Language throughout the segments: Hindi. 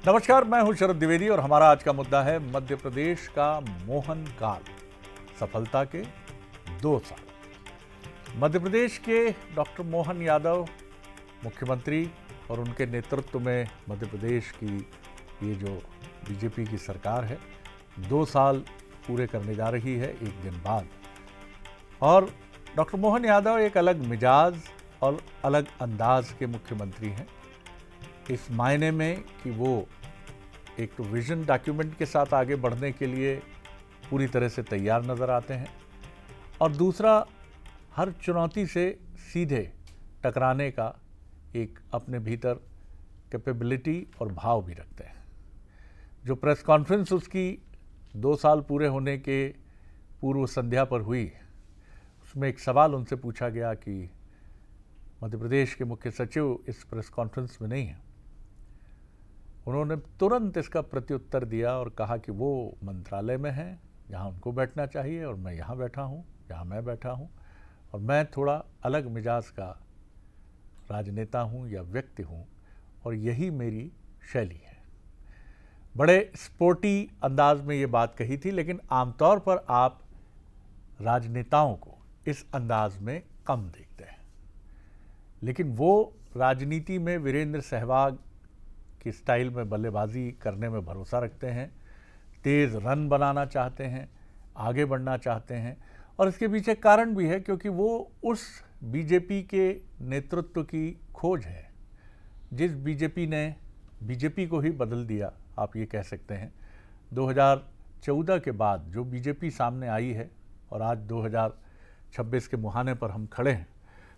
नमस्कार, मैं हूं शरद द्विवेदी और हमारा आज का मुद्दा है मध्य प्रदेश का मोहन काल, सफलता के 2 साल। मध्य प्रदेश के डॉक्टर मोहन यादव मुख्यमंत्री और उनके नेतृत्व में मध्य प्रदेश की ये जो बीजेपी की सरकार है 2 साल पूरे करने जा रही है एक दिन बाद। और डॉक्टर मोहन यादव एक अलग मिजाज और अलग अंदाज के मुख्यमंत्री हैं, इस मायने में कि वो एक तो विजन डॉक्यूमेंट के साथ आगे बढ़ने के लिए पूरी तरह से तैयार नज़र आते हैं और दूसरा हर चुनौती से सीधे टकराने का एक अपने भीतर कैपेबिलिटी और भाव भी रखते हैं। जो प्रेस कॉन्फ्रेंस उसकी 2 साल पूरे होने के पूर्व संध्या पर हुई, उसमें एक सवाल उनसे पूछा गया कि मध्य प्रदेश के मुख्य सचिव इस प्रेस कॉन्फ्रेंस में नहीं है। उन्होंने तुरंत इसका प्रत्युत्तर दिया और कहा कि वो मंत्रालय में हैं जहां उनको बैठना चाहिए और मैं यहाँ बैठा हूँ जहाँ मैं बैठा हूँ, और मैं थोड़ा अलग मिजाज का राजनेता हूँ या व्यक्ति हूँ और यही मेरी शैली है। बड़े स्पोर्टी अंदाज में ये बात कही थी, लेकिन आमतौर पर आप राजनेताओं को इस अंदाज में कम देखते हैं। लेकिन वो राजनीति में वीरेंद्र सहवाग की स्टाइल में बल्लेबाजी करने में भरोसा रखते हैं, तेज़ रन बनाना चाहते हैं, आगे बढ़ना चाहते हैं। और इसके पीछे कारण भी है क्योंकि वो उस बीजेपी के नेतृत्व की खोज है जिस बीजेपी ने बीजेपी को ही बदल दिया, आप ये कह सकते हैं। 2014 के बाद जो बीजेपी सामने आई है और आज 2026 के मुहाने पर हम खड़े हैं,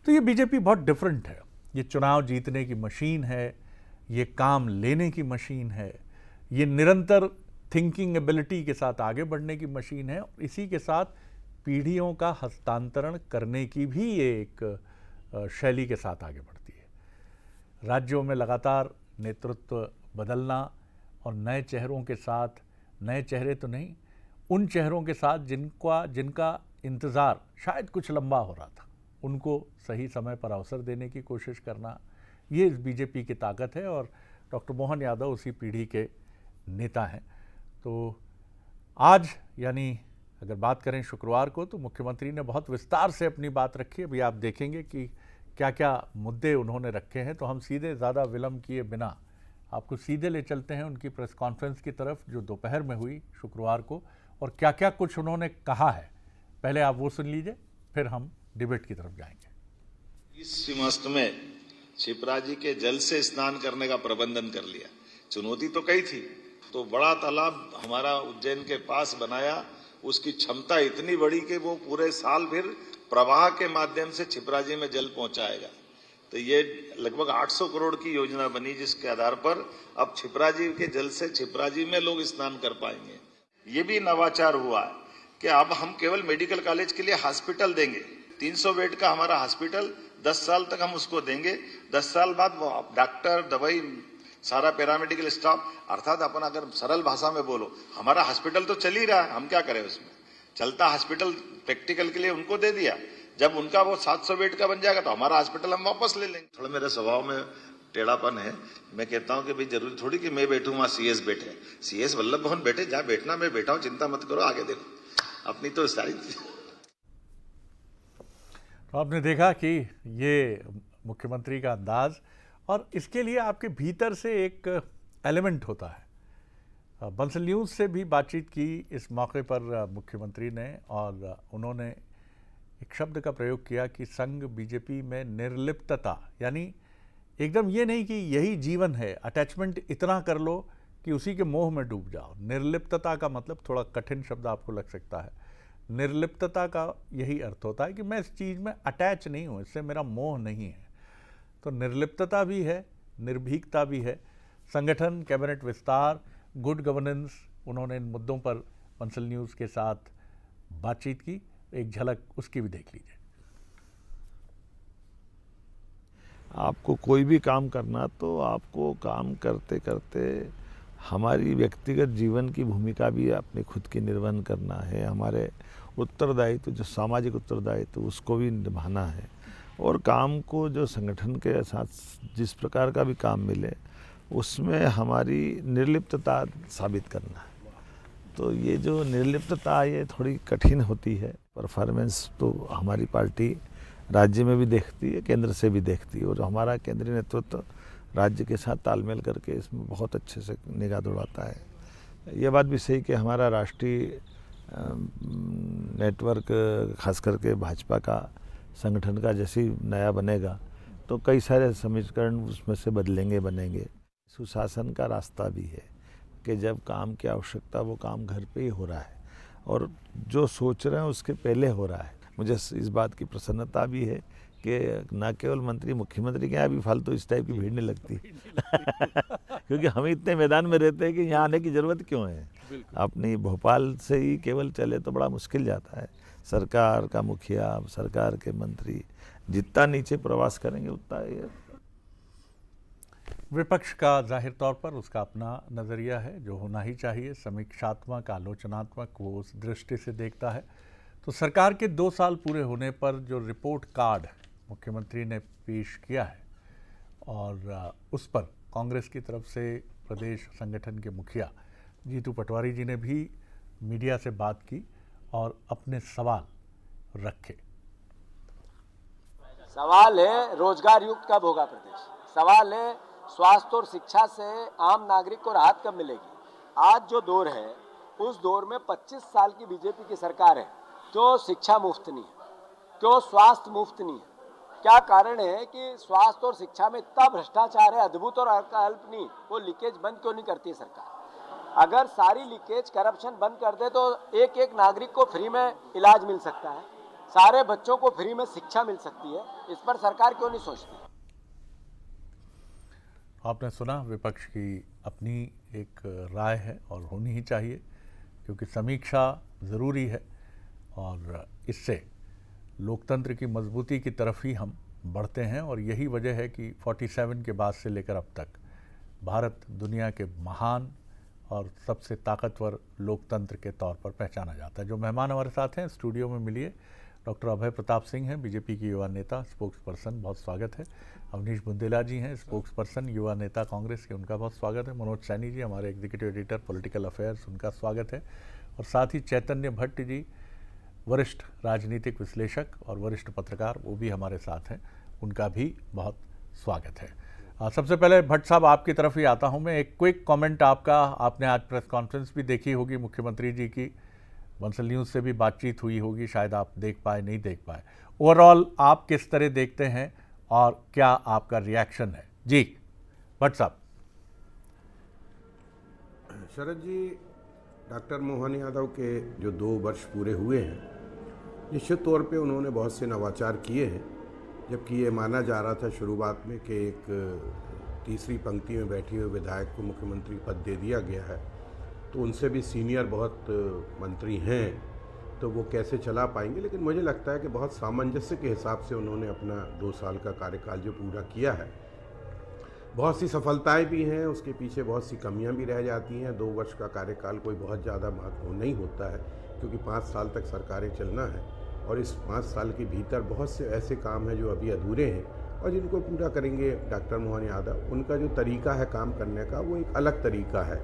तो ये बीजेपी बहुत डिफरेंट है। ये चुनाव जीतने की मशीन है, ये काम लेने की मशीन है, ये निरंतर थिंकिंग एबिलिटी के साथ आगे बढ़ने की मशीन है, और इसी के साथ पीढ़ियों का हस्तांतरण करने की भी ये एक शैली के साथ आगे बढ़ती है। राज्यों में लगातार नेतृत्व बदलना और नए चेहरों के साथ, नए चेहरे तो नहीं, उन चेहरों के साथ जिनका इंतज़ार शायद कुछ लंबा हो रहा था, उनको सही समय पर अवसर देने की कोशिश करना, ये इस बीजेपी की ताकत है। और डॉक्टर मोहन यादव उसी पीढ़ी के नेता हैं। तो आज यानी अगर बात करें शुक्रवार को, तो मुख्यमंत्री ने बहुत विस्तार से अपनी बात रखी। अभी आप देखेंगे कि क्या क्या मुद्दे उन्होंने रखे हैं। तो हम सीधे ज़्यादा विलंब किए बिना आपको सीधे ले चलते हैं उनकी प्रेस कॉन्फ्रेंस की तरफ जो दोपहर में हुई शुक्रवार को, और क्या क्या कुछ उन्होंने कहा है। पहले आप वो सुन लीजिए, फिर हम डिबेट की तरफ जाएंगे। इस सिमस्त में शिप्रा जी के जल से स्नान करने का प्रबंधन कर लिया। चुनौती तो कई थी, तो बड़ा तालाब हमारा उज्जैन के पास बनाया, उसकी क्षमता इतनी बड़ी कि वो पूरे साल फिर प्रवाह के माध्यम से छिपरा जी में जल पहुंचाएगा। तो ये लगभग 800 करोड़ की योजना बनी, जिसके आधार पर अब छिपरा जी के जल से छिपरा जी में लोग स्नान कर पाएंगे। ये भी नवाचार हुआ है कि अब हम केवल मेडिकल कॉलेज के लिए हॉस्पिटल देंगे। 300 बेड का हमारा हॉस्पिटल 10 साल तक हम उसको देंगे। 10 साल बाद वो डॉक्टर, दवाई, सारा पैरामेडिकल स्टाफ, अर्थात अपन अगर सरल भाषा में बोलो, हमारा हॉस्पिटल तो चल ही रहा है, हम क्या करें उसमें। चलता हॉस्पिटल प्रैक्टिकल के लिए उनको दे दिया, जब उनका वो 700 बेड का बन जाएगा तो हमारा हॉस्पिटल हम वापस ले लेंगे। थोड़ा मेरे स्वभाव में टेढ़ापन है, मैं कहता हूं कि भाई जरूरी थोड़ी कि मैं बैठूं वहां सीएस बैठे, सीएस वल्लभ भवन बैठे, जहां बैठना मैं बैठा हूं, चिंता मत करो, आगे देखो अपनी तो सारी। तो आपने देखा कि ये मुख्यमंत्री का अंदाज, और इसके लिए आपके भीतर से एक एलिमेंट होता है। बंसल न्यूज़ से भी बातचीत की इस मौके पर मुख्यमंत्री ने, और उन्होंने एक शब्द का प्रयोग किया कि संघ बीजेपी में निर्लिप्तता, यानी एकदम ये नहीं कि यही जीवन है, अटैचमेंट इतना कर लो कि उसी के मोह में डूब जाओ। निर्लिप्तता का मतलब थोड़ा कठिन शब्द आपको लग सकता है। निर्लिप्तता का यही अर्थ होता है कि मैं इस चीज़ में अटैच नहीं हूँ, इससे मेरा मोह नहीं है। तो निर्लिप्तता भी है, निर्भीकता भी है। संगठन, कैबिनेट विस्तार, गुड गवर्नेंस, उन्होंने इन मुद्दों पर बंसल न्यूज़ के साथ बातचीत की। एक झलक उसकी भी देख लीजिए। आपको कोई भी काम करना, तो आपको काम करते करते हमारी व्यक्तिगत जीवन की भूमिका भी अपनी खुद की निर्वहन करना है, हमारे उत्तरदायित्व जो सामाजिक उत्तरदायित्व उसको भी निभाना है, और काम को जो संगठन के साथ जिस प्रकार का भी काम मिले उसमें हमारी निर्लिप्तता साबित करना है। तो ये जो निर्लिप्तता ये थोड़ी कठिन होती है। परफॉर्मेंस तो हमारी पार्टी राज्य में भी देखती है, केंद्र से भी देखती है, और हमारा केंद्रीय नेतृत्व राज्य के साथ तालमेल करके इसमें बहुत अच्छे से निगाह दौड़ाता है। ये बात भी सही कि हमारा राष्ट्रीय नेटवर्क खास करके भाजपा का संगठन का जैसे ही नया बनेगा तो कई सारे समीकरण उसमें से बनेंगे। सुशासन का रास्ता भी है कि जब काम की आवश्यकता वो काम घर पे ही हो रहा है और जो सोच रहे हैं उसके पहले हो रहा है। मुझे इस बात की प्रसन्नता भी है कि न केवल मंत्री मुख्यमंत्री के यहाँ भी फालतू इस टाइप की भीड़ नहीं लगती क्योंकि हम इतने मैदान में रहते हैं कि यहाँ आने की ज़रूरत क्यों है। अपनी भोपाल से ही केवल चले तो बड़ा मुश्किल जाता है। सरकार का मुखिया, सरकार के मंत्री जितना नीचे प्रवास करेंगे उतना ये। विपक्ष का जाहिर तौर पर उसका अपना नज़रिया है जो होना ही चाहिए, समीक्षात्मक, आलोचनात्मक, वो उस दृष्टि से देखता है। तो सरकार के 2 साल पूरे होने पर जो रिपोर्ट कार्ड मुख्यमंत्री ने पेश किया है और उस पर कांग्रेस की तरफ से प्रदेश संगठन के मुखिया जीतू पटवारी जी ने भी मीडिया से बात की और अपने सवाल रखे। सवाल है रोजगार युक्त कब होगा प्रदेश, सवाल है स्वास्थ्य और शिक्षा से आम नागरिक को राहत कब मिलेगी। आज जो दौर है उस दौर में 25 साल की बीजेपी की सरकार है, क्यों शिक्षा मुफ्त नहीं है, क्यों स्वास्थ्य मुफ्त नहीं है। क्या कारण है कि स्वास्थ्य और शिक्षा में इतना भ्रष्टाचार है, अद्भुत और अकल्पनीय, वो लीकेज बंद क्यों नहीं करती है सरकार। अगर सारी लीकेज करप्शन बंद कर दे तो एक एक नागरिक को फ्री में इलाज मिल सकता है, सारे बच्चों को फ्री में शिक्षा मिल सकती है। इस पर सरकार क्यों नहीं सोचती। आपने सुना, विपक्ष की अपनी एक राय है और होनी ही चाहिए क्योंकि समीक्षा ज़रूरी है और इससे लोकतंत्र की मजबूती की तरफ ही हम बढ़ते हैं। और यही वजह है कि 47 के बाद से लेकर अब तक भारत दुनिया के महान और सबसे ताकतवर लोकतंत्र के तौर पर पहचाना जाता है। जो मेहमान हमारे साथ हैं स्टूडियो में, मिलिए। डॉक्टर अभय प्रताप सिंह हैं, बीजेपी की युवा नेता, स्पोक्स पर्सन, बहुत स्वागत है। अवनीश बुंदेला जी हैं, स्पोक्स पर्सन, युवा नेता कांग्रेस के, उनका बहुत स्वागत है। मनोज सैनी जी हमारे एग्जीक्यूटिव एडिटर पॉलिटिकल अफेयर्स, उनका स्वागत है। और साथ ही चैतन्य भट्ट जी, वरिष्ठ राजनीतिक विश्लेषक और वरिष्ठ पत्रकार, वो भी हमारे साथ हैं, उनका भी बहुत स्वागत है। सबसे पहले भट्ट साहब आपकी तरफ ही आता हूं मैं। एक क्विक कमेंट आपका, आपने आज प्रेस कॉन्फ्रेंस भी देखी होगी मुख्यमंत्री जी की, बंसल न्यूज़ से भी बातचीत हुई होगी, शायद आप देख पाए नहीं देख पाए। ओवरऑल आप किस तरह देखते हैं और क्या आपका रिएक्शन है? जी भट्ट साहब। शरद जी, डॉक्टर मोहन यादव के जो 2 वर्ष पूरे हुए हैं, निश्चित तौर पे उन्होंने बहुत से नवाचार किए हैं। जबकि ये माना जा रहा था शुरुआत में कि एक तीसरी पंक्ति में बैठे हुए विधायक को मुख्यमंत्री पद दे दिया गया है, तो उनसे भी सीनियर बहुत मंत्री हैं, तो वो कैसे चला पाएंगे। लेकिन मुझे लगता है कि बहुत सामंजस्य के हिसाब से उन्होंने अपना 2 साल का कार्यकाल जो पूरा किया है, बहुत सी सफलताएं भी हैं, उसके पीछे बहुत सी कमियां भी रह जाती हैं। 2 वर्ष का कार्यकाल कोई बहुत ज़्यादा महत्वपूर्ण नहीं होता है क्योंकि 5 साल तक सरकारें चलना है और इस 5 साल के भीतर बहुत से ऐसे काम हैं जो अभी अधूरे हैं और जिनको पूरा करेंगे डॉक्टर मोहन यादव। उनका जो तरीका है काम करने का वो एक अलग तरीका है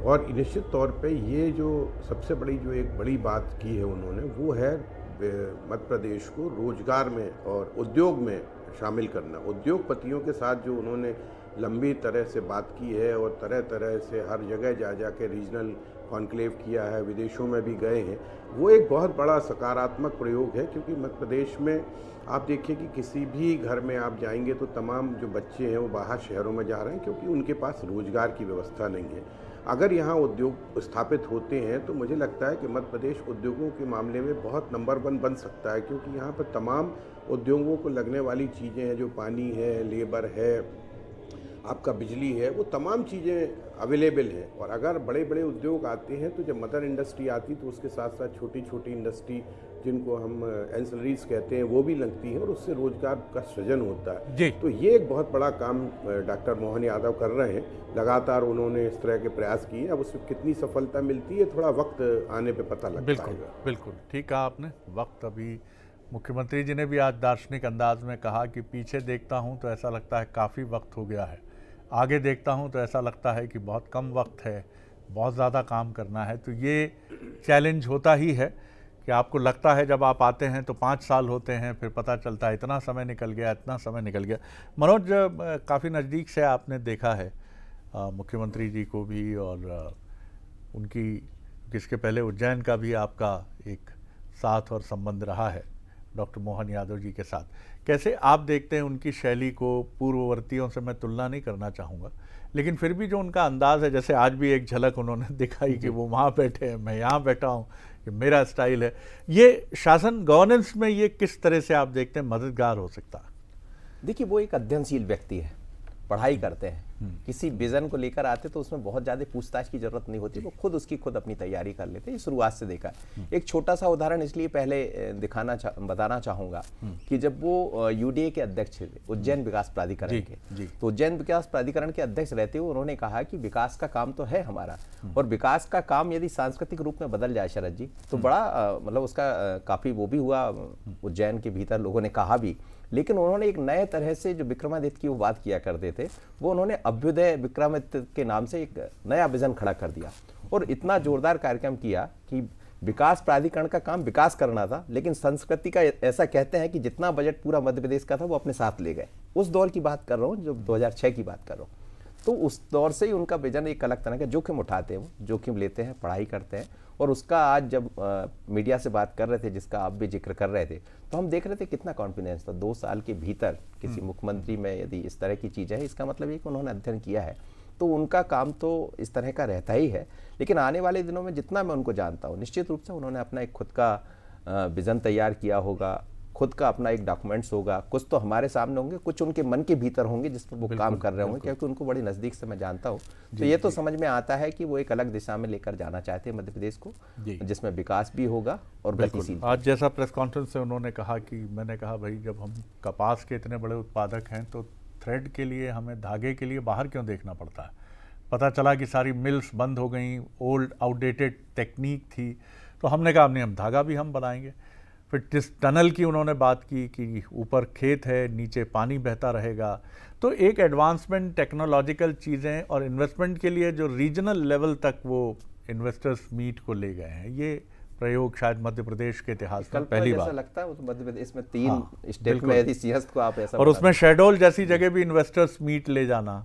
और निश्चित तौर पे ये जो सबसे बड़ी जो एक बड़ी बात की है उन्होंने, वो है मध्य प्रदेश को रोजगार में और उद्योग में शामिल करना। उद्योगपतियों के साथ जो उन्होंने लंबी तरह से बात की है और तरह तरह से हर जगह जा के रीजनल कॉन्क्लेव किया है, विदेशों में भी गए हैं, वो एक बहुत बड़ा सकारात्मक प्रयोग है। क्योंकि मध्य प्रदेश में आप देखिए कि किसी भी घर में आप जाएंगे तो तमाम जो बच्चे हैं वो बाहर शहरों में जा रहे हैं क्योंकि उनके पास रोजगार की व्यवस्था नहीं है। अगर यहाँ उद्योग स्थापित होते हैं तो मुझे लगता है कि मध्य प्रदेश उद्योगों के मामले में बहुत नंबर 1 बन सकता है क्योंकि यहाँ पर तमाम उद्योगों को लगने वाली चीज़ें हैं, जो पानी है, लेबर है, आपका बिजली है, वो तमाम चीज़ें अवेलेबल हैं। और अगर बड़े बड़े उद्योग आते हैं तो जब मदर इंडस्ट्री आती तो उसके साथ साथ छोटी छोटी इंडस्ट्री जिनको हम एंसिलरीज कहते हैं वो भी लगती हैं और उससे रोजगार का सृजन होता है। तो ये एक बहुत बड़ा काम डॉक्टर मोहन यादव कर रहे हैं। लगातार उन्होंने इस तरह के प्रयास किए। अब उसमें कितनी सफलता मिलती है थोड़ा वक्त आने पे पता लगता है। बिल्कुल ठीक कहा आपने। वक्त अभी मुख्यमंत्री जी ने भी आज दार्शनिक अंदाज में कहा कि पीछे देखता हूं तो ऐसा लगता है काफ़ी वक्त हो गया है। आगे देखता हूं तो ऐसा लगता है कि बहुत कम वक्त है, बहुत ज़्यादा काम करना है। तो ये चैलेंज होता ही है कि आपको लगता है जब आप आते हैं तो 5 साल होते हैं, फिर पता चलता है इतना समय निकल गया, इतना समय निकल गया। मनोज, काफ़ी नज़दीक से आपने देखा है मुख्यमंत्री जी को भी, और उनकी इसके पहले उज्जैन का भी आपका एक साथ और संबंध रहा है डॉक्टर मोहन यादव जी के साथ। कैसे आप देखते हैं उनकी शैली को? पूर्ववर्तियों से मैं तुलना नहीं करना चाहूँगा, लेकिन फिर भी जो उनका अंदाज़ है, जैसे आज भी एक झलक उन्होंने दिखाई कि वो वहाँ बैठे हैं, मैं यहाँ बैठा हूँ, ये मेरा स्टाइल है, ये शासन गवर्नेंस में ये किस तरह से आप देखते हैं मददगार हो सकता है? देखिए, वो एक अध्ययनशील व्यक्ति है, पढ़ाई करते हैं, किसी विजन को लेकर आते तो उसमें बहुत ज़्यादा पूछताछ की जरूरत नहीं होती, वो खुद अपनी तैयारी कर लेते हैं। शुरुआत से देखा है। एक छोटा सा उदाहरण इसलिए पहले बताना चाहूँगा कि जब वो यूडीए के अध्यक्ष थे, उज्जैन विकास प्राधिकरण के, तो उज्जैन विकास प्राधिकरण के अध्यक्ष रहते हुए उन्होंने कहा कि विकास का काम तो है हमारा, और विकास का काम यदि सांस्कृतिक रूप में बदल जाए शरद जी, तो बड़ा मतलब उसका काफ़ी वो भी हुआ, उज्जैन के भीतर लोगों ने कहा भी। लेकिन उन्होंने एक नए तरह से जो विक्रमादित्य की वो बात किया करते थे, वो उन्होंने अभ्युदय विक्रमादित्य के नाम से एक नया विजन खड़ा कर दिया, और इतना जोरदार कार्यक्रम किया कि विकास प्राधिकरण का काम विकास करना था, लेकिन संस्कृति का ऐसा कहते हैं कि जितना बजट पूरा मध्य प्रदेश का था वो अपने साथ ले गए। उस दौर की बात कर रहा हूँ, जो 2006 की बात कर रहा हूँ। तो उस दौर से ही उनका विजन एक अलग तरह का जोखिम उठाते हैं, वो जोखिम लेते हैं, पढ़ाई करते हैं, और उसका आज जब मीडिया से बात कर रहे थे, जिसका आप भी जिक्र कर रहे थे, तो हम देख रहे थे कितना कॉन्फिडेंस था। 2 साल के भीतर किसी मुख्यमंत्री में यदि इस तरह की चीज़ है, इसका मतलब ये कि उन्होंने अध्ययन किया है, तो उनका काम तो इस तरह का रहता ही है। लेकिन आने वाले दिनों में जितना मैं उनको जानता हूँ, निश्चित रूप से उन्होंने अपना एक खुद का विज़न तैयार किया होगा, खुद का अपना एक डॉक्यूमेंट्स होगा, कुछ तो हमारे सामने होंगे, कुछ उनके मन के भीतर होंगे जिस पर वो काम कर रहे होंगे, क्योंकि उनको बड़ी नज़दीक से मैं जानता हूँ। तो ये तो समझ में आता है कि वो एक अलग दिशा में लेकर जाना चाहते हैं मध्य प्रदेश को, जिसमें विकास भी होगा और गतिशील। आज जैसा प्रेस कॉन्फ्रेंस से उन्होंने कहा कि मैंने कहा भाई, जब हम कपास के इतने बड़े उत्पादक हैं तो थ्रेड के लिए, हमें धागे के लिए बाहर क्यों देखना पड़ता है? पता चला कि सारी मिल्स बंद हो गई, ओल्ड आउटडेटेड टेक्निक थी, तो हमने कहा नहीं, हम धागा भी हम बनाएंगे। फिर जिस टनल की उन्होंने बात की कि ऊपर खेत है, नीचे पानी बहता रहेगा, तो एक एडवांसमेंट, टेक्नोलॉजिकल चीज़ें और इन्वेस्टमेंट के लिए जो रीजनल लेवल तक वो इन्वेस्टर्स मीट को ले गए हैं, ये प्रयोग शायद मध्य प्रदेश के इतिहास में पहली बार लगता है। मध्य प्रदेश में 3 स्टेट में यदि सिंहस्थ को आप ऐसा, और उसमें शहडोल जैसी जगह भी इन्वेस्टर्स मीट ले जाना,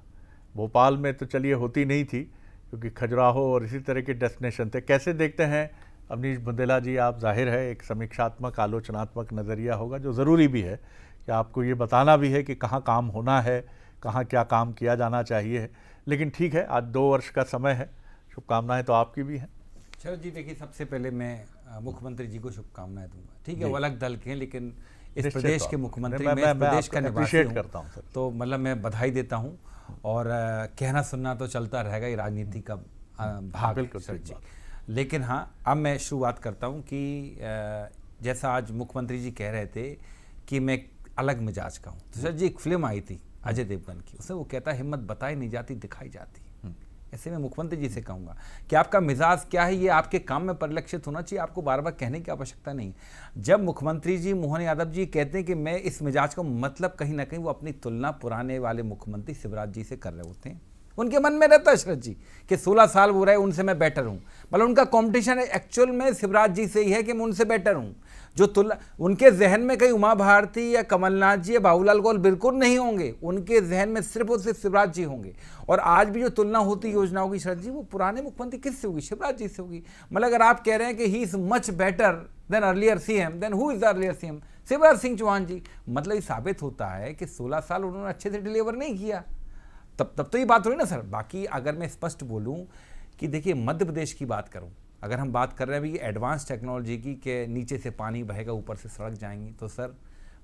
भोपाल में तो चलिए होती नहीं थी क्योंकि खजुराहो और इसी तरह के डेस्टिनेशन थे। कैसे देखते हैं अवनीश बुंदेला जी आप? जाहिर है एक समीक्षात्मक, आलोचनात्मक नज़रिया होगा, जो ज़रूरी भी है कि आपको ये बताना भी है कि कहाँ काम होना है, कहाँ क्या काम किया जाना चाहिए। लेकिन ठीक है, आज 2 वर्ष का समय है, शुभकामनाएं तो आपकी भी हैं। शरद जी, देखिए, सबसे पहले मैं मुख्यमंत्री जी को शुभकामनाएं दूंगा। ठीक है, वो अलग दल के हैं, लेकिन इस प्रदेश के मुख्यमंत्री, मैं इस प्रदेश का निवासी करता हूं, तो मतलब मैं बधाई देता हूं, और कहना सुनना तो चलता रहेगा, ये राजनीति का भाग है सर जी। लेकिन हाँ, अब मैं शुरुआत करता हूँ कि जैसा आज मुख्यमंत्री जी कह रहे थे कि मैं अलग मिजाज का हूँ, तो सर जी एक फिल्म आई थी अजय देवगन की, उसमें वो कहता है हिम्मत बताई नहीं जाती दिखाई जाती। ऐसे मैं मुख्यमंत्री जी से कहूँगा कि आपका मिजाज क्या है, ये आपके काम में परिलक्षित होना चाहिए, आपको बार बार कहने की आवश्यकता नहीं। जब मुख्यमंत्री जी मोहन यादव जी कहते हैं कि मैं इस मिजाज को, मतलब कहीं ना कहीं वो अपनी तुलना पुराने वाले मुख्यमंत्री शिवराज जी से कर रहे होते हैं। उनके मन में रहता है शरद जी कि 16 साल वो रहे, उनसे मैं बेटर हूँ, मतलब उनका कॉम्पिटिशन एक्चुअल में शिवराज जी से ही है कि मैं उनसे बेटर हूँ। जो तुलना उनके जहन में कहीं उमा भारती या कमलनाथ जी या बाबूलाल गौर बिल्कुल नहीं होंगे, उनके जहन में सिर्फ और सिर्फ शिवराज जी होंगे। और आज भी जो तुलना होती योजनाओं की शरद जी, वो पुराने मुख्यमंत्री किससे होगी? शिवराज जी से होगी। मतलब अगर आप कह रहे हैं कि he is much better than earlier CM, then who is the earlier CM? Shivraj Singh Chouhan ji. मतलब ये साबित होता है कि 16 साल उन्होंने अच्छे से डिलीवर नहीं किया, तब तो ये बात हो रही ना सर। बाकी अगर मैं स्पष्ट बोलूं कि देखिए, मध्य प्रदेश की बात करूं, अगर हम बात कर रहे हैं भी एडवांस टेक्नोलॉजी की, के नीचे से पानी बहेगा, ऊपर से सड़क जाएंगी, तो सर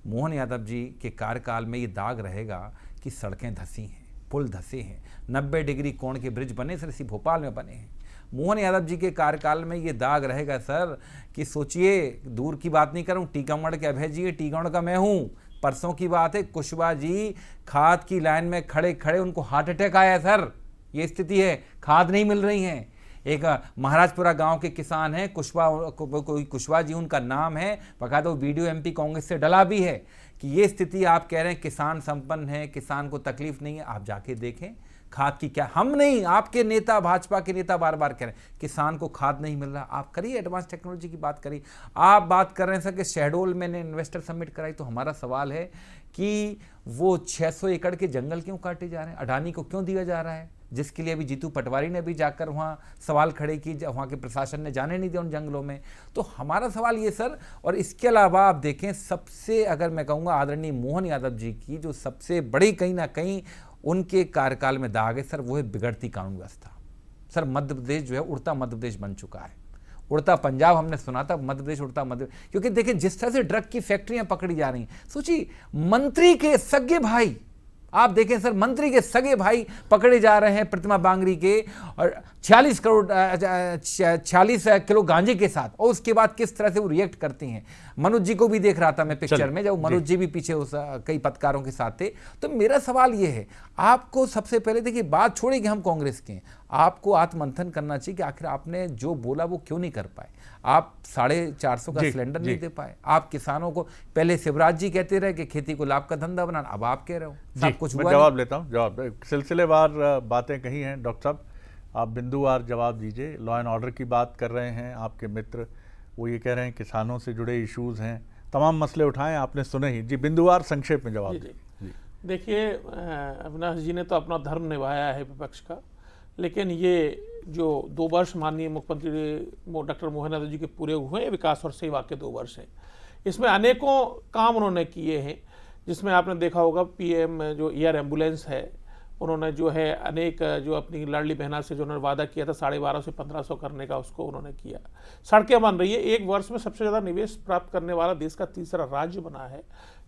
मोहन यादव जी के कार्यकाल में ये दाग रहेगा कि सड़कें धसी हैं, पुल धसे हैं, 90 डिग्री कोण के ब्रिज बने सर, इसी भोपाल में बने हैं। मोहन यादव जी के कार्यकाल में ये दाग रहेगा सर कि सोचिए, दूर की बात नहीं करूँ, टीकमगढ़ के अभय जी, टीकमगढ़ का मैं हूँ, परसों की बात है, कुशवाहा जी खाद की लाइन में खड़े खड़े उनको हार्ट अटैक आया सर। ये स्थिति है, खाद नहीं मिल रही है। एक महाराजपुरा गांव के किसान हैं, कुशवाहा जी उनका नाम है, बकायदा वो वीडियो एमपी कांग्रेस से डला भी है कि ये स्थिति आप कह रहे हैं किसान संपन्न है, किसान को तकलीफ नहीं है। आप जाके देखें खाद की क्या, हम नहीं, आपके नेता, भाजपा के नेता बार बार कह रहे हैं किसान को खाद नहीं मिल रहा। आप करिए एडवांस टेक्नोलॉजी की बात करिए। आप बात कर रहे हैं सर कि शहडोल मैंने इन्वेस्टर समिट कराई, तो हमारा सवाल है कि वो 600 एकड़ के जंगल क्यों काटे जा रहे हैं, अडानी को क्यों दिया जा रहा है, जिसके लिए अभी जीतू पटवारी ने भी जाकर वहाँ सवाल खड़े की, वहाँ के प्रशासन ने जाने नहीं दिया उन जंगलों में। तो हमारा सवाल ये सर, और इसके अलावा आप देखें सबसे, अगर मैं कहूँगा आदरणीय मोहन यादव जी की जो सबसे बड़ी कहीं ना कहीं उनके कार्यकाल में दाग है सर, वो है बिगड़ती कानून व्यवस्था। सर मध्य प्रदेश जो है उड़ता मध्य प्रदेश बन चुका है। उड़ता पंजाब हमने सुना था, मध्य प्रदेश उड़ता मध्य, क्योंकि देखिए जिस तरह से ड्रग की फैक्ट्रियां पकड़ी जा रही हैं, सोचिए मंत्री के सगे भाई, आप देखें सर मंत्री के सगे भाई पकड़े जा रहे हैं प्रतिमा बांगरी के, और 46 किलो गांजे के साथ, और उसके बाद किस तरह से वो रिएक्ट करती हैं। मनोज जी को भी देख रहा था मैं पिक्चर में, जब मनोज जी भी पीछे उस कई पत्रकारों के साथ थे। तो मेरा सवाल ये है, आपको सबसे पहले देखिए, बात छोड़िए कि हम कांग्रेस के हैं, आपको आत्ममंथन करना चाहिए कि आखिर आपने जो बोला वो क्यों नहीं कर पाए। आप 450 का सिलेंडर नहीं दे पाए, आप किसानों को, पहले शिवराज जी कहते रहे कि खेती को लाभ का धंधा बनाना, अब आप कह रहे हो सब कुछ हुआ। जवाब लेता हूँ, जवाब सिलसिलेवार बातें कही हैं डॉक्टर साहब, आप बिंदुवार जवाब दीजिए। लॉ एंड ऑर्डर की बात कर रहे हैं आपके मित्र, वो ये कह रहे हैं किसानों से जुड़े इश्यूज हैं, तमाम मसले उठाएं, आपने सुने ही। जी बिंदुवार संक्षेप में जवाब दें। देखिए अविनाश जी ने तो अपना धर्म निभाया है विपक्ष का, लेकिन ये जो 2 वर्ष माननीय मुख्यमंत्री डॉक्टर मोहन यादव जी के पूरे हुए हैं, विकास और सेवा के 2 वर्ष हैं, इसमें अनेकों काम उन्होंने किए हैं, जिसमें आपने देखा होगा पीएम जो एयर एम्बुलेंस है, उन्होंने जो है अनेक जो अपनी लाडली बहना से जो उन्होंने वादा किया था 1250 से 1500 करने का, उसको उन्होंने किया। सड़कें बन रही है, 1 वर्ष में सबसे ज़्यादा निवेश प्राप्त करने वाला देश का 3रा राज्य बना है,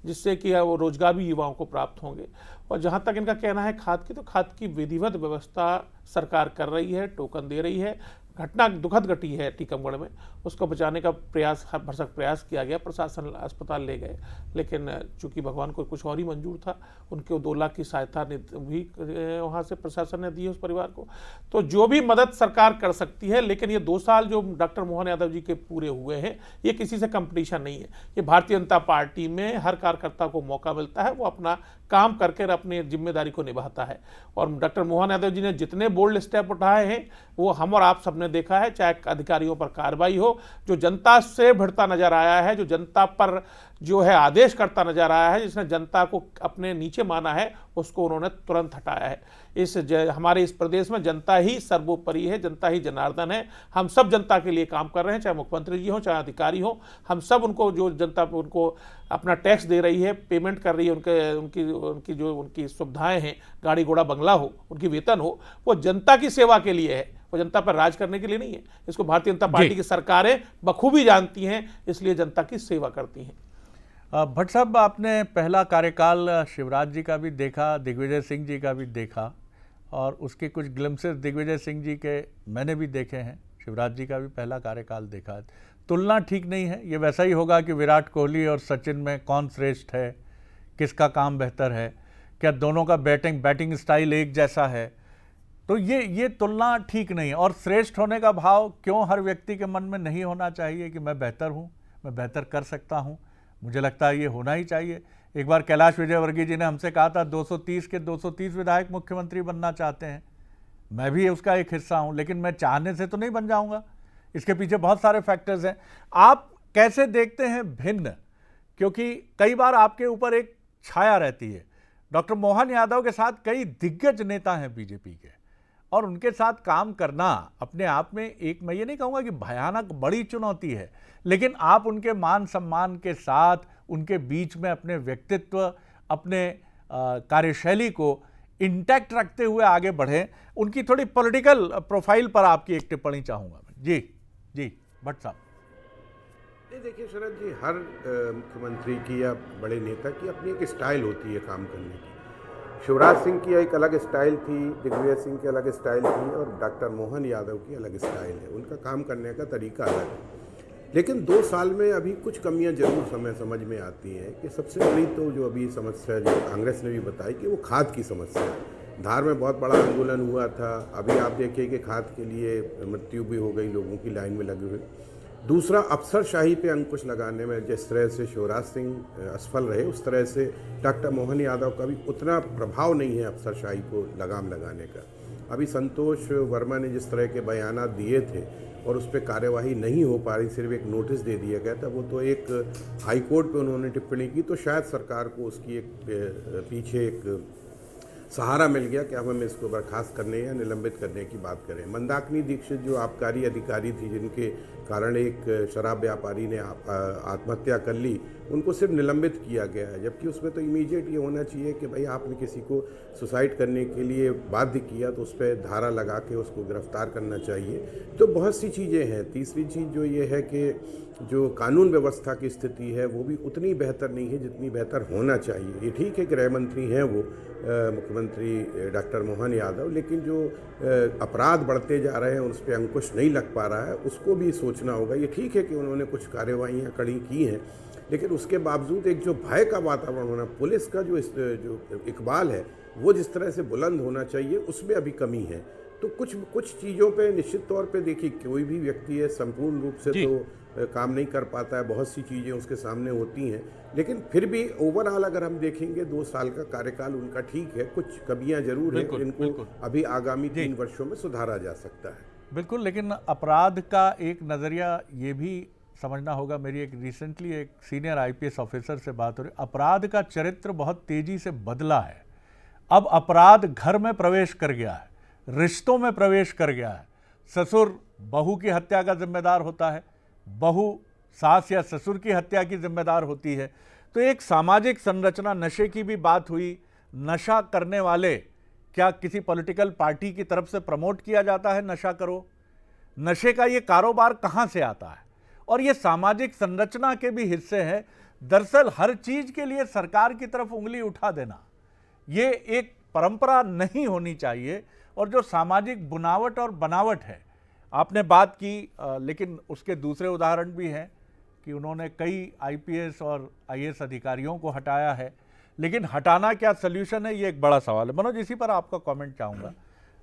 जिससे कि वो रोजगार भी युवाओं को प्राप्त होंगे। और जहाँ तक इनका कहना है खाद की, तो खाद की विधिवत व्यवस्था सरकार कर रही है, टोकन दे रही है। घटना दुखद घटी है टीकमगढ़ में, उसको बचाने का प्रयास, भरसक प्रयास किया गया, प्रशासन अस्पताल ले गए, लेकिन चूंकि भगवान को कुछ और ही मंजूर था, उनके 2 लाख की सहायता भी वहाँ से प्रशासन ने दी उस परिवार को। तो जो भी मदद सरकार कर सकती है, लेकिन ये 2 साल जो डॉक्टर मोहन यादव जी के पूरे हुए हैं, ये किसी से कंपटीशन नहीं है। ये भारतीय जनता पार्टी में हर कार्यकर्ता को मौका मिलता है, वो अपना काम करके अपनी जिम्मेदारी को निभाता है। और डॉक्टर मोहन यादव जी ने जितने बोल्ड स्टेप उठाए हैं, वो हम और आप सबने देखा है, चाहे अधिकारियों पर कार्रवाई हो, जो जनता से भिड़ता नजर आया है, जो जनता पर जो है आदेश करता नजर आया है, जिसने जनता को अपने नीचे माना है, उसको उन्होंने तुरंत हटाया है। हमारे इस प्रदेश में जनता ही सर्वोपरि है, जनता ही जनार्दन है। हम सब जनता के लिए काम कर रहे हैं, चाहे मुख्यमंत्री जी हो, चाहे अधिकारी हो, हम सब उनको, जो जनता उनको अपना टैक्स दे रही है, पेमेंट कर रही है, उनकी सुविधाएं हैं, गाड़ी घोड़ा बंगला हो, उनकी वेतन हो, वो जनता की सेवा के लिए है, वो जनता पर राज करने के लिए नहीं है। इसको भारतीय जनता पार्टी की सरकारें बखूबी जानती हैं, इसलिए जनता की सेवा करती हैं। भट्ट साहब, आपने पहला कार्यकाल शिवराज जी का भी देखा, दिग्विजय सिंह जी का भी देखा, और उसके कुछ ग्लिम्सेस दिग्विजय सिंह जी के मैंने भी देखे हैं, शिवराज जी का भी पहला कार्यकाल देखा। तुलना ठीक नहीं है, ये वैसा ही होगा कि विराट कोहली और सचिन में कौन श्रेष्ठ है, किसका काम बेहतर है, क्या दोनों का बैटिंग स्टाइल एक जैसा है। तो ये तुलना ठीक नहीं है। और श्रेष्ठ होने का भाव क्यों हर व्यक्ति के मन में नहीं होना चाहिए कि मैं बेहतर हूँ, मैं बेहतर कर सकता हूँ। मुझे लगता है ये होना ही चाहिए। एक बार कैलाश विजयवर्गीय जी ने हमसे कहा था 230 के 230 विधायक मुख्यमंत्री बनना चाहते हैं, मैं भी उसका एक हिस्सा हूं, लेकिन मैं चाहने से तो नहीं बन जाऊंगा, इसके पीछे बहुत सारे फैक्टर्स हैं। आप कैसे देखते हैं भिन्न, क्योंकि कई बार आपके ऊपर एक छाया रहती है। डॉक्टर मोहन यादव के साथ कई दिग्गज नेता हैं बीजेपी के, और उनके साथ काम करना अपने आप में एक, मैं ये नहीं कहूँगा कि भयानक बड़ी चुनौती है, लेकिन आप उनके मान सम्मान के साथ उनके बीच में अपने व्यक्तित्व, अपने कार्यशैली को इंटैक्ट रखते हुए आगे बढ़ें। उनकी थोड़ी पॉलिटिकल प्रोफाइल पर आपकी एक टिप्पणी चाहूँगा मैं। जी भट्ट साहब। देखिए शरद जी, हर मुख्यमंत्री की या बड़े नेता की अपनी एक स्टाइल होती है काम करने की। शिवराज सिंह की एक अलग स्टाइल थी, दिग्विजय सिंह की अलग स्टाइल थी, और डॉक्टर मोहन यादव की अलग स्टाइल है। उनका काम करने का तरीका अलग है। लेकिन 2 साल में अभी कुछ कमियां जरूर समझ में आती हैं कि सबसे बड़ी तो जो अभी समस्या जो कांग्रेस ने भी बताई कि वो खाद की समस्या है। धार में बहुत बड़ा आंदोलन हुआ था, अभी आप देखिए कि खाद के लिए मृत्यु भी हो गई लोगों की लाइन में लगे हुए। दूसरा, अफसरशाही पे अंकुश लगाने में जिस तरह से शिवराज सिंह असफल रहे, उस तरह से डॉक्टर मोहन यादव का भी उतना प्रभाव नहीं है अफसरशाही को लगाम लगाने का। अभी संतोष वर्मा ने जिस तरह के बयानात दिए थे और उस पर कार्यवाही नहीं हो पा रही, सिर्फ एक नोटिस दे दिया गया था, वो तो एक हाई कोर्ट पे उन्होंने टिप्पणी की, तो शायद सरकार को उसकी एक पीछे एक सहारा मिल गया कि अब हम इसको बर्खास्त करने या निलंबित करने की बात करें। मंदाकिनी दीक्षित जो आबकारी अधिकारी थी, जिनके कारण एक शराब व्यापारी ने आत्महत्या कर ली, उनको सिर्फ निलंबित किया गया है, जबकि उसमें तो इमीडिएट ये होना चाहिए कि भाई आपने किसी को सुसाइड करने के लिए बाध्य किया तो उस पर धारा लगा के उसको गिरफ्तार करना चाहिए। तो बहुत सी चीज़ें हैं। तीसरी चीज़ जो ये है कि जो कानून व्यवस्था की स्थिति है वो भी उतनी बेहतर नहीं है जितनी बेहतर होना चाहिए। ये ठीक है, गृह मंत्री हैं वो मुख्यमंत्री डॉक्टर मोहन यादव, लेकिन जो अपराध बढ़ते जा रहे हैं उस पर अंकुश नहीं लग पा रहा है, उसको भी सोचना होगा। ये ठीक है कि उन्होंने कुछ कार्यवाहियाँ कड़ी की हैं, लेकिन उसके बावजूद एक जो भय का वातावरण होना, पुलिस का जो इकबाल है वो जिस तरह से बुलंद होना चाहिए, उसमें अभी कमी है। तो कुछ चीज़ों पे निश्चित तौर पे देखिए, कोई भी व्यक्ति है संपूर्ण रूप से तो काम नहीं कर पाता है, बहुत सी चीज़ें उसके सामने होती हैं, लेकिन फिर भी ओवरऑल अगर हम देखेंगे 2 साल का कार्यकाल उनका ठीक है। कुछ कमियां जरूर हैं जिनको अभी आगामी 3 वर्षों में सुधारा जा सकता है। बिल्कुल, लेकिन अपराध का एक नज़रिया ये भी समझना होगा। मेरी एक रिसेंटली एक सीनियर IPS ऑफिसर से बात हो रही, अपराध का चरित्र बहुत तेजी से बदला है। अब अपराध घर में प्रवेश कर गया है, रिश्तों में प्रवेश कर गया है। ससुर बहू की हत्या का जिम्मेदार होता है, बहू सास या ससुर की हत्या की जिम्मेदार होती है। तो एक सामाजिक संरचना, नशे की भी बात हुई, नशा करने वाले क्या किसी पॉलिटिकल पार्टी की तरफ से प्रमोट किया जाता है नशा करो? नशे का ये कारोबार कहाँ से आता है? और ये सामाजिक संरचना के भी हिस्से हैं। दरअसल हर चीज के लिए सरकार की तरफ उंगली उठा देना ये एक परंपरा नहीं होनी चाहिए। और जो सामाजिक बुनावट और बनावट है, आपने बात की, लेकिन उसके दूसरे उदाहरण भी हैं कि उन्होंने कई IPS और IAS अधिकारियों को हटाया है, लेकिन हटाना क्या सल्यूशन है, ये एक बड़ा सवाल है। मनोज, इसी पर आपका कमेंट चाहूँगा।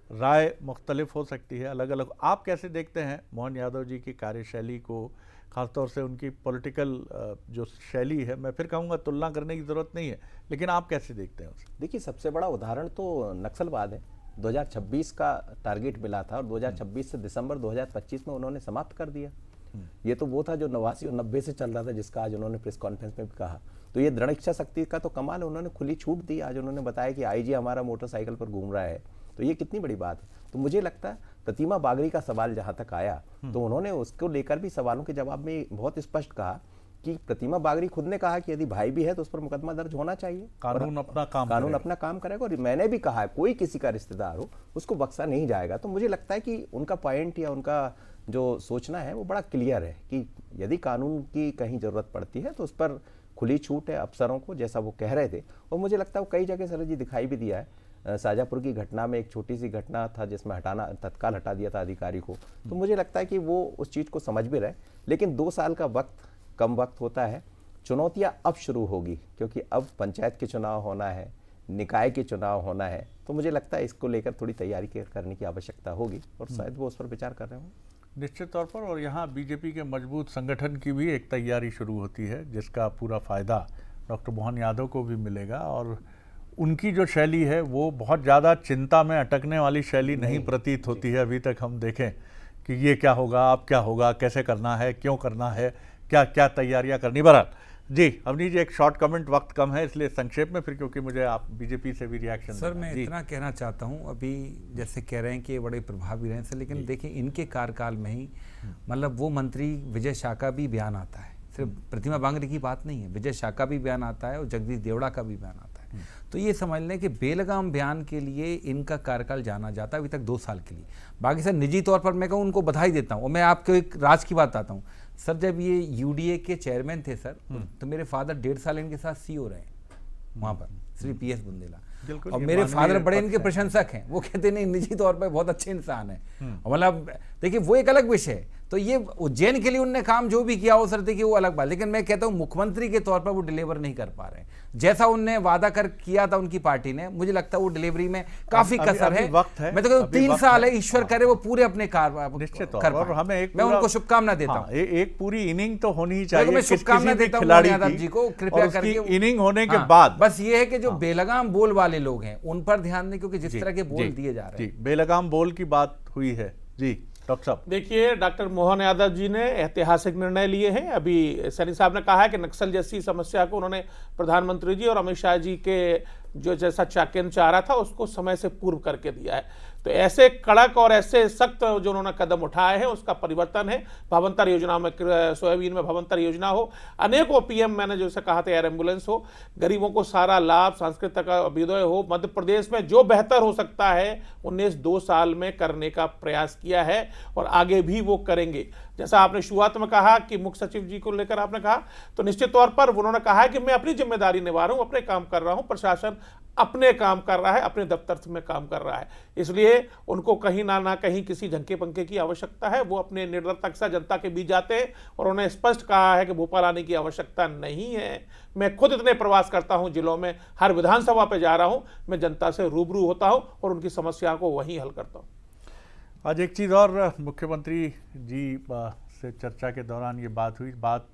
राय मुख्तलिफ हो सकती है, अलग अलग। आप कैसे देखते हैं मोहन यादव जी की कार्यशैली को, खासतौर से उनकी पॉलिटिकल जो शैली है? मैं फिर कहूँगा तुलना करने की ज़रूरत नहीं है, लेकिन आप कैसे देखते हैं उसे? देखिए, सबसे बड़ा उदाहरण तो नक्सलवाद है। 2026 का टारगेट मिला था और 2026 से दिसंबर 2025 में उन्होंने समाप्त कर दिया। ये तो वो था जो 89 और 90 से चल रहा था, जिसका आज उन्होंने प्रेस कॉन्फ्रेंस में भी कहा। तो ये दृढ़ इच्छा शक्ति का तो कमाल है, उन्होंने खुली छूट दी। आज उन्होंने बताया कि IG हमारा मोटरसाइकिल पर घूम रहा है, तो ये कितनी बड़ी बात है। तो मुझे लगता है प्रतिमा बागड़ी का सवाल जहाँ तक आया, तो उन्होंने उसको लेकर भी सवालों के जवाब में बहुत स्पष्ट कहा कि प्रतिमा बागड़ी खुद ने कहा कि यदि भाई भी है तो उस पर मुकदमा दर्ज होना चाहिए, कानून अपना काम करेगा। और मैंने भी कहा है, कोई किसी का रिश्तेदार हो उसको बख्शा नहीं जाएगा। तो मुझे लगता है कि उनका पॉइंट या उनका जो सोचना है वो बड़ा क्लियर है कि यदि कानून की कहीं जरूरत पड़ती है तो उस पर खुली छूट है अफसरों को, जैसा वो कह रहे थे। और मुझे लगता है वो कई जगह सरज जी दिखाई भी दिया है। शाजापुर की घटना में एक छोटी सी घटना था जिसमें तत्काल हटा दिया था अधिकारी को। तो मुझे लगता है कि वो उस चीज़ को समझ भी रहे, लेकिन 2 साल का वक्त कम वक्त होता है। चुनौतियां अब शुरू होगी, क्योंकि अब पंचायत के चुनाव होना है, निकाय के चुनाव होना है। तो मुझे लगता है इसको लेकर थोड़ी तैयारी करने की आवश्यकता होगी और शायद वो उस पर विचार कर रहे हों निश्चित तौर पर। और यहाँ BJP के मजबूत संगठन की भी एक तैयारी शुरू होती है, जिसका पूरा फायदा डॉक्टर मोहन यादव को भी मिलेगा। और उनकी जो शैली है वो बहुत ज़्यादा चिंता में अटकने वाली शैली नहीं प्रतीत होती है अभी तक। हम देखें कि ये क्या होगा, अब क्या होगा, कैसे करना है, क्यों करना है, क्या क्या तैयारियां करनी। बहरहाल जी, अवनी जी एक शॉर्ट कमेंट, वक्त कम है इसलिए संक्षेप में, फिर क्योंकि मुझे आप BJP से भी रिएक्शन। सर मैं इतना कहना चाहता हूं, अभी जैसे कह रहे हैं कि ये बड़े प्रभावी रहे हैं, लेकिन देखिए इनके कार्यकाल में ही मतलब वो मंत्री विजय शाह का भी बयान आता है, सिर्फ प्रतिमा बांगड़ी की बात नहीं है, विजय शाह का भी बयान आता है और जगदीश देवड़ा का भी बयान आता है। तो ये समझ लें कि बेलगाम बयान के लिए इनका कार्यकाल जाना जाता है अभी तक 2 साल के लिए। बाकी सर निजी तौर पर मैं कहूँ उनको बधाई देता हूँ। और मैं आपको एक राज की बात बताता हूँ सर, जब ये UDA के चेयरमैन थे सर, तो मेरे फादर 1.5 साल इनके साथ CO रहे वहाँ पर, श्री PS बुंदेला। और मेरे फादर बड़े इनके प्रशंसक हैं, वो कहते नहीं निजी तौर पर बहुत अच्छे इंसान हैं। मतलब देखिए वो एक अलग विषय है। तो ये उज्जैन के लिए उनने काम जो भी किया हो सकता है कि वो अलग बात, लेकिन मैं कहता हूँ मुख्यमंत्री के तौर पर वो डिलीवर नहीं कर पा रहे हैं जैसा उनने वादा कर किया था उनकी पार्टी ने। मुझे लगता है वो डिलीवरी में काफी कसर है। वक्त है, मैं तो कहता हूँ 3 साल है, ईश्वर करे वो पूरे अपने निश्चित कर तौर पर पाएं। हमें एक मैं उनको शुभकामना देता हूँ। एक पूरी इनिंग तो होनी ही चाहिए। मैं शुभकामना देता हूँ खिलाड़ी यादव जी को, कृपया करके इनिंग होने के बाद बस ये है कि जो बेलगाम बोल वाले लोग हैं उन पर ध्यान दें, क्योंकि जिस तरह के बोल दिए जा रहे हैं। बेलगाम बोल की बात हुई है जी डॉक्टर साहब। देखिए, डॉक्टर मोहन यादव जी ने ऐतिहासिक निर्णय लिए हैं। अभी सैनी साहब ने कहा है कि नक्सल जैसी समस्या को उन्होंने प्रधानमंत्री जी और अमित शाह जी के जो जैसा केंद्र चाह रहा था उसको समय से पूर्व करके दिया है। तो ऐसे कड़क और ऐसे सख्त जो उन्होंने कदम उठाए हैं उसका परिवर्तन है। भवंतर योजना में, सोयाबीन में भवंतर योजना हो, अनेकों पीएम मैंने जैसे कहा था एयर एम्बुलेंस हो, गरीबों को सारा लाभ, सांस्कृतिक अभ्युदय हो, मध्य प्रदेश में जो बेहतर हो सकता है 2 साल में करने का प्रयास किया है और आगे भी वो करेंगे। जैसा आपने शुरुआत में कहा कि मुख्य सचिव जी को लेकर आपने कहा, तो निश्चित तौर पर उन्होंने कहा है कि मैं अपनी जिम्मेदारी निभा रहा हूं, अपने काम कर रहा हूं, प्रशासन अपने काम कर रहा है, अपने दफ्तर में काम कर रहा है। इसलिए उनको कहीं ना कहीं किसी झंके पंखे की आवश्यकता है। वो अपने निर्भरता के साथ जनता के बीच जाते हैं और उन्होंने स्पष्ट कहा है कि भोपाल आने की आवश्यकता नहीं है। मैं खुद इतने प्रवास करता हूं जिलों में, हर विधानसभा पे जा रहा हूं, मैं जनता से रूबरू होता हूं और उनकी समस्या को वहीं हल करता हूं। आज एक चीज़ और मुख्यमंत्री जी से चर्चा के दौरान ये बात हुई, बात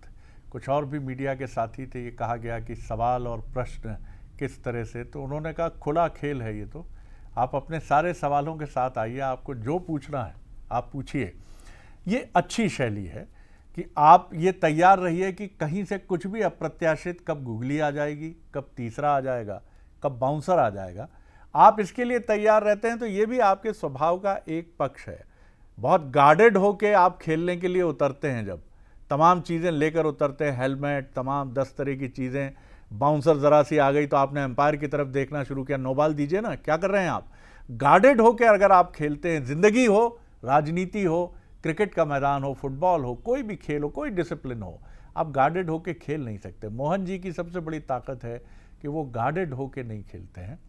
कुछ और भी मीडिया के साथी थे। ये कहा गया कि सवाल और प्रश्न किस तरह से, तो उन्होंने कहा खुला खेल है ये, तो आप अपने सारे सवालों के साथ आइए, आपको जो पूछना है आप पूछिए। ये अच्छी शैली है कि आप ये तैयार रहिए कि कहीं से कुछ भी अप्रत्याशित, कब गूगली आ जाएगी, कब तीसरा आ जाएगा, कब बाउंसर आ जाएगा, आप इसके लिए तैयार रहते हैं। तो ये भी आपके स्वभाव का एक पक्ष है। बहुत गार्डेड होके आप खेलने के लिए उतरते हैं, जब तमाम चीज़ें लेकर उतरते हैं, हेलमेट, तमाम 10 तरह की चीज़ें, बाउंसर ज़रा सी आ गई तो आपने एम्पायर की तरफ देखना शुरू किया, नो बॉल दीजिए ना, क्या कर रहे हैं आप। गार्डेड होकर अगर आप खेलते हैं, ज़िंदगी हो, राजनीति हो, क्रिकेट का मैदान हो, फुटबॉल हो, कोई भी खेल हो, कोई डिसिप्लिन हो, आप गार्डेड होकर खेल नहीं सकते। मोहन जी की सबसे बड़ी ताकत है कि वो गार्डेड होकर नहीं खेलते हैं,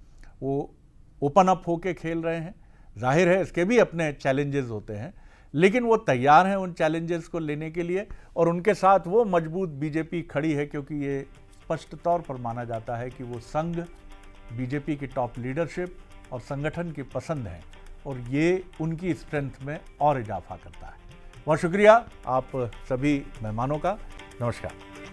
वो ओपन अप होके खेल रहे हैं। जाहिर है इसके भी अपने चैलेंजेस होते हैं, लेकिन वो तैयार हैं उन चैलेंजेस को लेने के लिए, और उनके साथ वो मजबूत बीजेपी खड़ी है, क्योंकि ये स्पष्ट तौर पर माना जाता है कि वो संघ, बीजेपी की टॉप लीडरशिप और संगठन की पसंद है, और ये उनकी स्ट्रेंथ में और इजाफा करता है। बहुत शुक्रिया आप सभी मेहमानों का। नमस्कार।